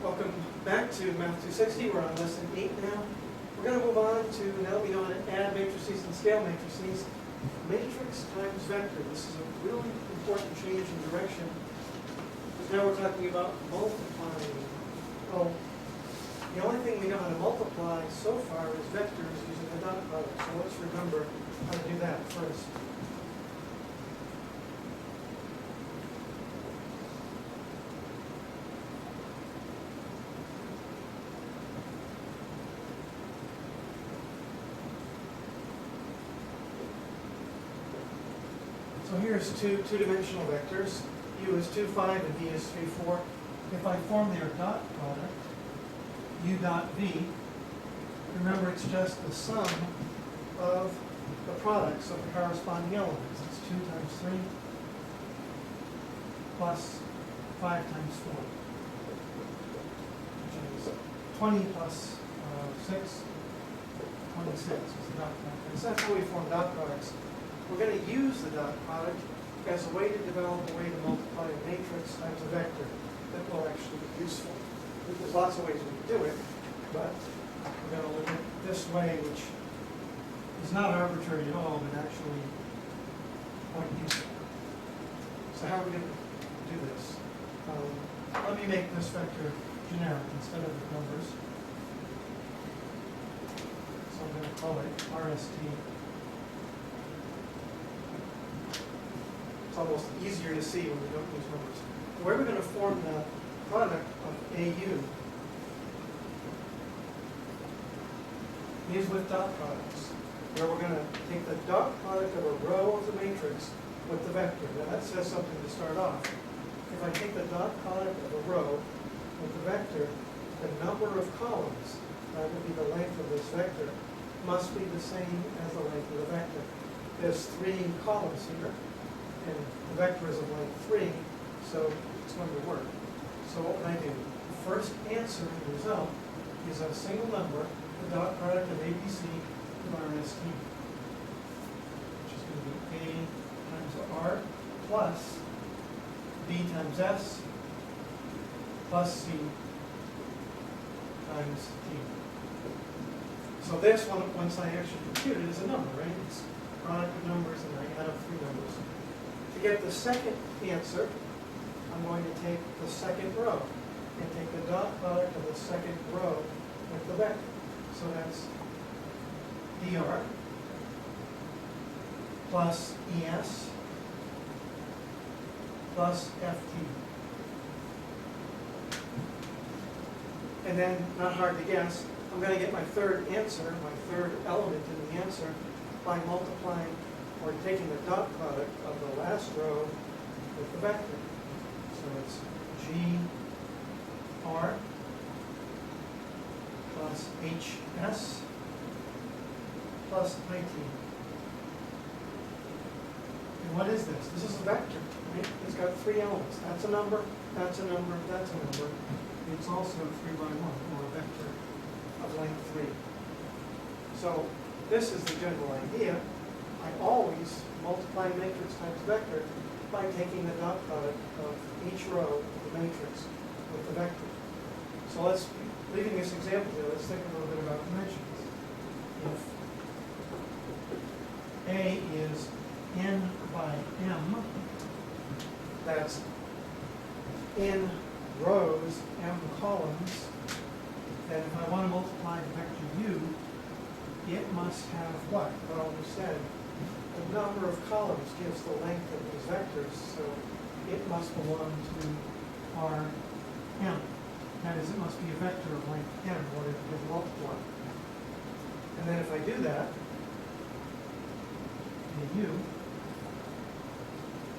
Welcome back to Math260. We're on Lesson 8 now. We're going to move on to, now that we know how to add matrices and scale matrices, matrix times vector. This is a really important change in direction. Because now we're talking about multiplying. Well, the only thing we know how to multiply so far is vectors using the dot product. So let's remember how to do that first. So here's two-dimensional vectors. U is 2, 5, and V is 3, 4. If I form their dot product, U dot V, remember it's just the sum of the products of the corresponding elements. It's 2 times 3 plus 5 times 4, which is 20 plus 6, 26 is the dot product. So that's how we form dot products. We're going to use the dot product as a way to develop a way to multiply a matrix times a vector that will actually be useful. There's lots of ways we can do it, but we're going to look at this way, which is not arbitrary at all, but actually quite useful. So how are we going to do this? Let me make this vector generic instead of the numbers. So I'm going to call it RST. It's almost easier to see when we don't use numbers. Where we're going to form the product of AU is with dot products, where we're going to take the dot product of a row of the matrix with the vector. Now that says something to start off. If I take the dot product of a row with the vector, the number of columns, that would be the length of this vector, must be the same as the length of the vector. There's 3 columns here, and the vector is of length 3, so it's going to work. So what would I do? The first answer in the result is a single number, the dot product of ABC with RST, which is going to be A times R plus B times S plus C times T. So this one, once I actually compute it, is a number, right? It's a product of numbers, and I add up 3 numbers. To get the second answer, I'm going to take the second row and take the dot product of the second row with the vector. So that's dr plus es plus ft. And then, not hard to guess, I'm going to get my third answer, my third element in the answer, by multiplying or taking the dot product of the last row with the vector. So it's gr plus hs plus it. And what is this? This is a vector, right? It's got 3 elements. That's a number, that's a number, that's a number. It's also 3 by 1, or a vector of length 3. So this is the general idea. I always multiply matrix times vector by taking the dot product of each row of the matrix with the vector. So let's, leaving this example here, let's think a little bit about dimensions. If A is n by m, that's n rows, m columns, then if I want to multiply the vector u, it must have what? Well, we said the number of columns gives the length of these vectors, so it must belong to Rm. That is, it must be a vector of length m in order to multiply. And then if I do that, in U,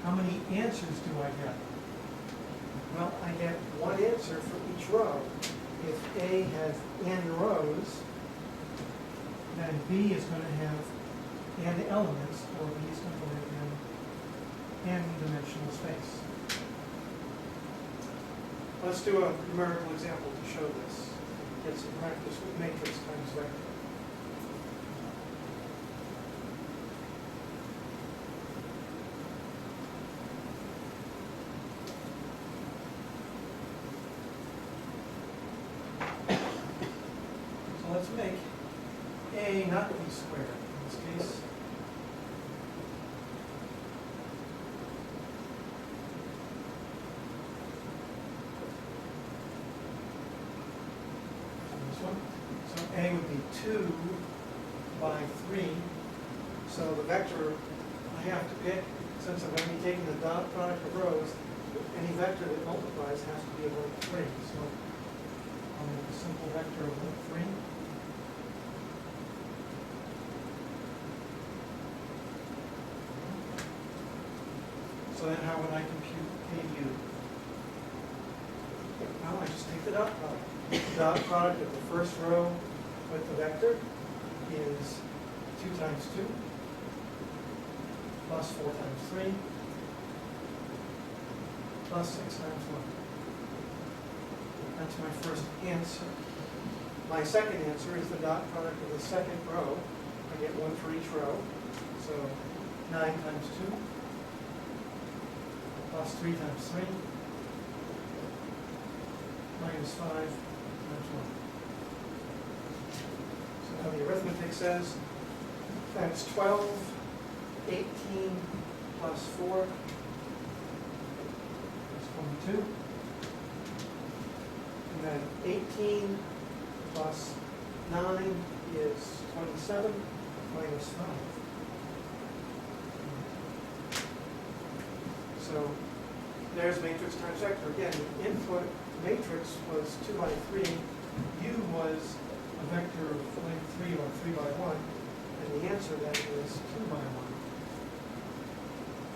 how many answers do I get? Well, I get 1 answer for each row. If A has n rows, then B is going to have n elements, or B is going to live in n-dimensional space. Let's do a numerical example to show this. Get some practice with matrix times vector. make A not B squared in this case. This one. So A would be 2 by 3. So the vector I have to pick, since I'm going to be taking the dot product of rows, any vector that multiplies has to be of length 3. So I'll make a simple vector of length 3. So then how would I compute KU? Well, I just take the dot product. The dot product of the first row with the vector is 2 times 2 plus 4 times 3 plus 6 times 1. That's my first answer. My second answer is the dot product of the second row. I get 1 for each row. So 9 times 2 plus 3 times 3 minus 5 times 1. So now the arithmetic says that's 12, 18 plus 4 is 22. And then 18 plus 9 is 27 minus 5. So there's matrix times vector. Again, the input matrix was 2 by 3. U was a vector of length 3 or 3 by 1. And the answer then is 2 by 1.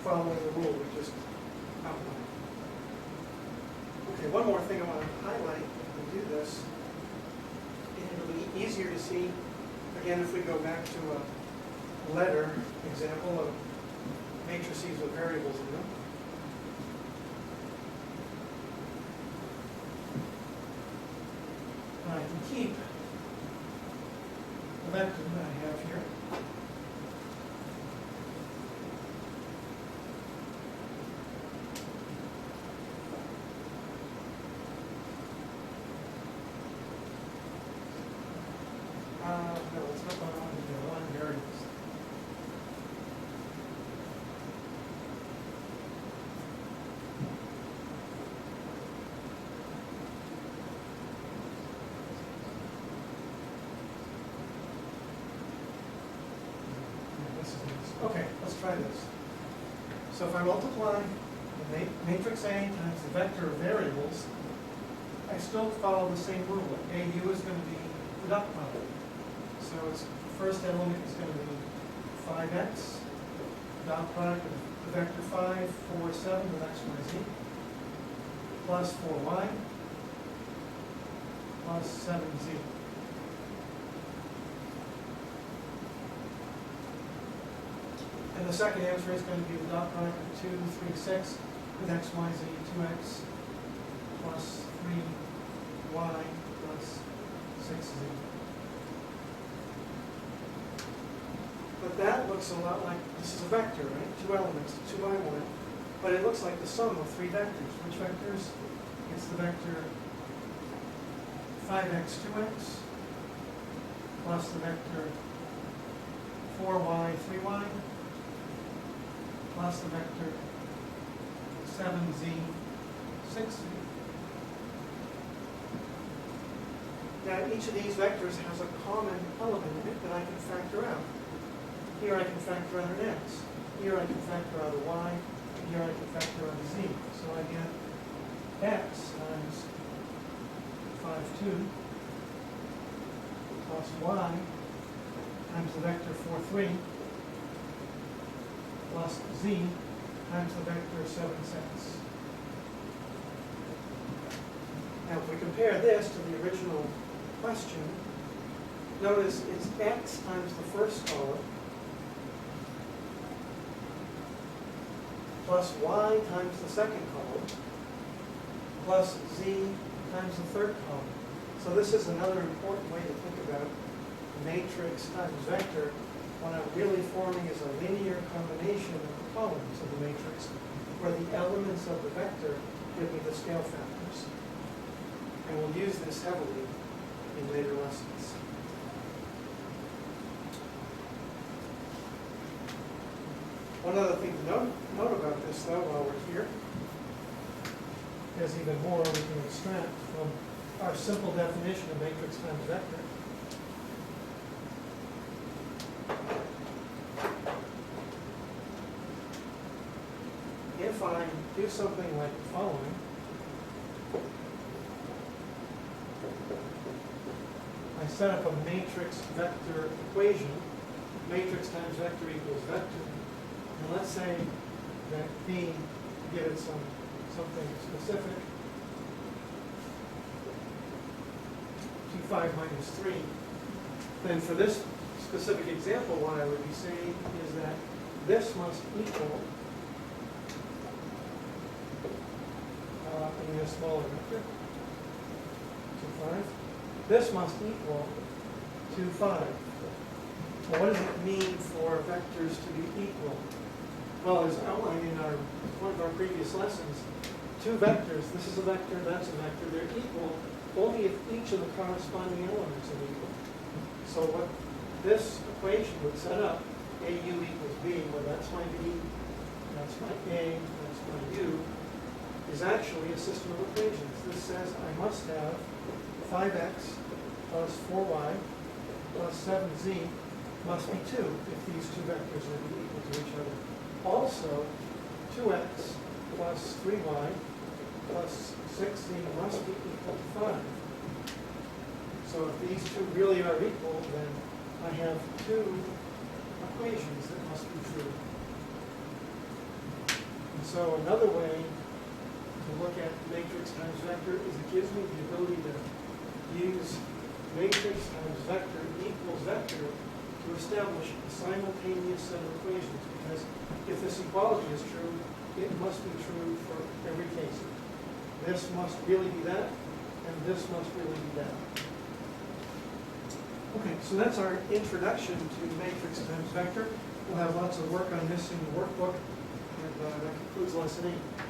Following the rule we just outlined. Okay, one more thing I want to highlight when we do this. And it'll be easier to see, again, if we go back to a letter example of matrices with variables in them. I can keep the vector that I have here. No, it's not going on here. One variables. Okay, let's try this. So if I multiply the matrix A times the vector of variables, I still follow the same rule. AU is going to be the dot product. So its first element is going to be 5x, dot product of the vector 5, 4, 7 with x, y, z, plus 4y, plus 7z. And the second answer is going to be the dot product of 2, 3, 6 with x, y, z, 2x plus 3y plus 6z. But that looks a lot like, this is a vector, right? 2 elements, 2 by 1. But it looks like the sum of 3 vectors. Which vectors? It's the vector 5x, 2x plus the vector 4y, 3y plus the vector 7z, 6z. Now each of these vectors has a common element in it that I can factor out. Here I can factor out an x. Here I can factor out a y. And here I can factor out a z. So I get x times 5, 2 plus y times the vector 4, 3 plus z times the vector 7, 6. Now if we compare this to the original question, notice it's x times the first column plus y times the second column plus z times the third column. So this is another important way to think about matrix times vector when I'm really forming is a linear combination of the columns of the matrix where the elements of the vector give me the scale factors. And we'll use this heavily in later lessons. One other thing to note about this, though, while we're here, is even more we can extract from our simple definition of matrix times vector. If I do something like the following, I set up a matrix vector equation, matrix times vector equals vector, and let's say that B, give it something specific, 2, 5 minus 3, then for this specific example, what I would be saying is that this must equal, I need a smaller vector, 2, 5. This must equal 2, 5. Well, what does it mean for vectors to be equal? Well, as outlined in one of our previous lessons, two vectors, this is a vector, that's a vector, they're equal only if each of the corresponding elements are equal. So what this equation would set up, AU equals B, well that's my B, that's my A, that's my U, is actually a system of equations. This says I must have 5x plus 4y plus 7z must be 2 if these two vectors are equal to each other. Also, 2x plus 3y plus 6z must be equal to 5. So if these two really are equal, then I have two equations that must be true. And so another way to look at matrix times vector is it gives me the ability to use matrix times vector equals vector to establish a simultaneous set of equations, because if this equality is true, it must be true for every case. This must really be that, and this must really be that. Okay, so that's our introduction to matrix times vector. We'll have lots of work on this in the workbook, and that concludes Lesson 8.